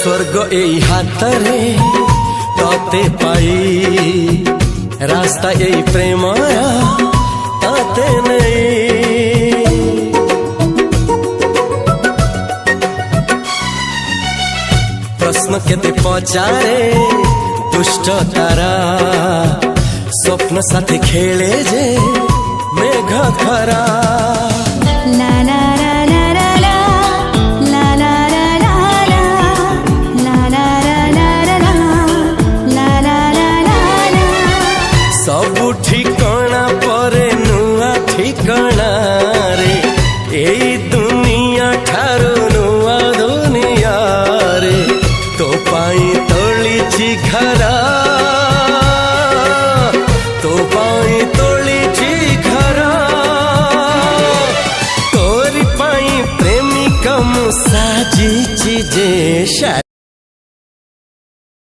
स्वर्ग एई हातरे तते पाई रास्ता एई प्रेमया ताते नहीं। प्रश्न केते पचारे दुष्ट तारा स्वप्न साथी खेले जे मेघ खरा। ला ला ला ला ला ला ला ला ला ला ला ला ला ला ला। सबु ठिकाना परे नुआ ठिकाना रे एई दुनिया ठारू नुआ दुनिया रे। तो पाई तोलिछि घरा तो पाई तोलिछि घरा तोरी पाई प्रेमिका मु साजिछि जे